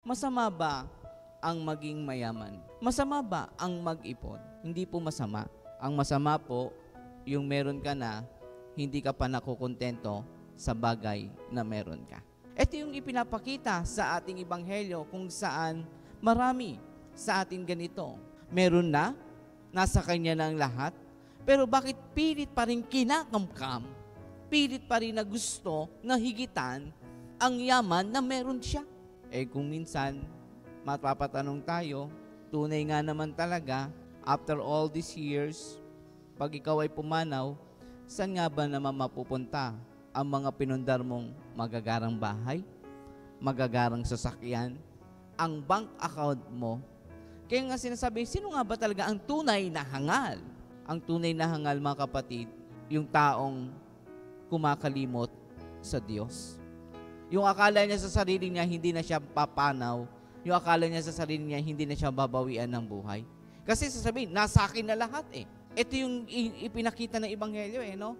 Masama ba ang maging mayaman? Masama ba ang mag-ipon? Hindi po masama. Ang masama po, yung meron ka na, hindi ka pa nakukontento sa bagay na meron ka. Ito yung ipinapakita sa ating ebanghelyo kung saan marami sa atin ganito. Meron na, nasa kanya na ang lahat, pero bakit pilit pa rin kinakamkam? Pilit pa rin na gusto na higitan ang yaman na meron siya. Kung minsan, mapapatanong tayo, tunay nga naman talaga, after all these years, pag ikaw ay pumanaw, saan nga ba naman mapupunta ang mga pinundar mong magagarang bahay, magagarang sasakyan, ang bank account mo? Kaya nga sinasabi, sino nga ba talaga ang tunay na hangal? Ang tunay na hangal, mga kapatid, yung taong kumakalimot sa Diyos. Yung akala niya sa sarili niya, hindi na siya papanaw. Yung akala niya sa sarili niya, hindi na siya babawian ng buhay. Kasi sasabihin, nasa akin na lahat eh. Ito yung ipinakita ng Ebanghelyo no?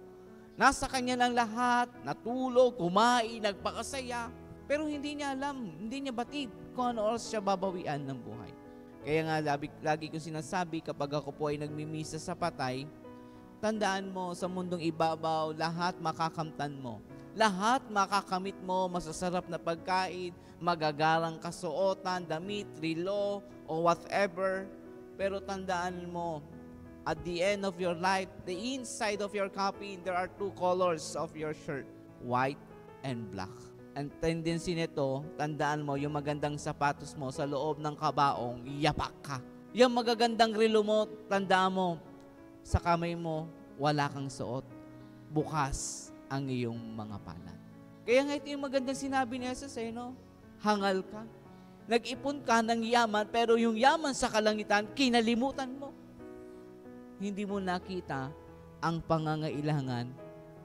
Nasa kanya lang lahat, natulog, kumain, nagpakasaya. Pero hindi niya alam, hindi niya batid kung ano oras siya babawian ng buhay. Kaya nga, lagi ko sinasabi, kapag ako po ay nagmimisa sa patay, tandaan mo, sa mundong ibabaw, lahat makakamtan mo. Lahat makakamit mo, masasarap na pagkain, magagarang kasuotan, damit, relo, o whatever. Pero tandaan mo, at the end of your life, the inside of your coffin, there are two colors of your shirt, white and black. Ang tendency nito, tandaan mo, yung magandang sapatos mo sa loob ng kabaong, yapak ka. Yung magagandang relo mo, tandaan mo, sa kamay mo, wala kang suot. Bukas ang iyong mga palad. Kaya nga ito yung magandang sinabi ni Jesus, no? Hangal ka. Nag-ipon ka ng yaman, pero yung yaman sa kalangitan, kinalimutan mo. Hindi mo nakita ang pangangailangan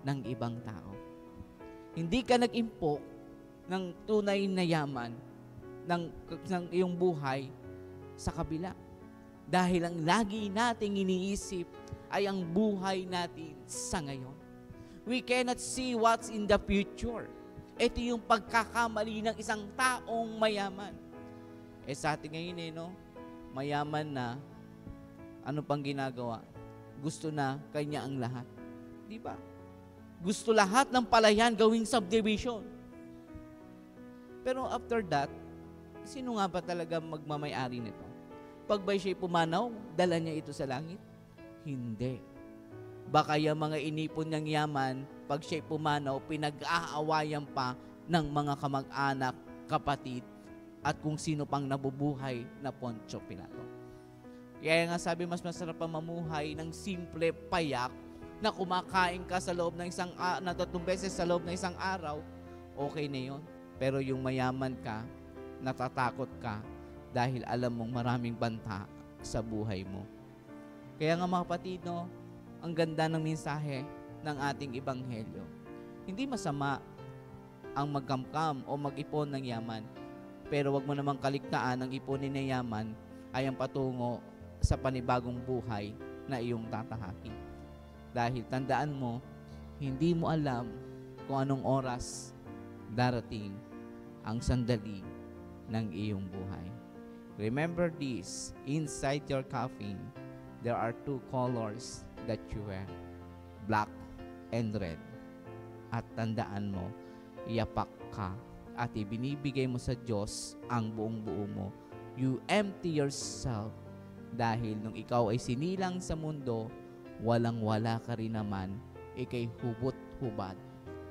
ng ibang tao. Hindi ka nag-impok ng tunay na yaman ng iyong buhay sa kabila. Dahil ang lagi nating iniisip ay ang buhay natin sa ngayon. We cannot see what's in the future. Ito yung pagkakamali ng isang taong mayaman. Sa atin ngayon no? Mayaman na, ano pang ginagawa? Gusto na kanya ang lahat. Di ba? Gusto lahat ng palayan gawing subdivision. Pero after that, sino nga ba talaga magmamayari nito? Pag ba siya'y pumanaw, dala niya ito sa langit? Hindi. Baka yung mga inipon niyang yaman, pag siya'y pumanaw, pinag-aawayan pa ng mga kamag-anak, kapatid, at kung sino pang nabubuhay na Poncio Pilato. Kaya nga sabi, mas masarap pa mamuhay ng simple payak na kumakain ka sa loob ng na 3 beses sa loob ng isang araw, okay na yun. Pero yung mayaman ka, natatakot ka dahil alam mong maraming banta sa buhay mo. Kaya nga mga kapatid, ang ganda ng mensahe ng ating ebanghelyo. Hindi masama ang magkamkam o mag-ipon ng yaman. Pero wag mo namang kaligtaan ang ipunin ng yaman ay ang patungo sa panibagong buhay na iyong tatahakin. Dahil tandaan mo, hindi mo alam kung anong oras darating ang sandali ng iyong buhay. Remember this, inside your coffin, there are 2 colors that you wear, black and red. At tandaan mo, yapak ka at ibinibigay mo sa Diyos ang buong buo mo. You empty yourself dahil nung ikaw ay sinilang sa mundo, walang-wala ka rin naman, ikay hubot-hubad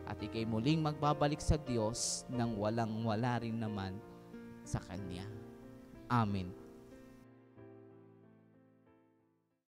at ikay muling magbabalik sa Diyos nang walang-wala rin naman sa Kanya. Amen.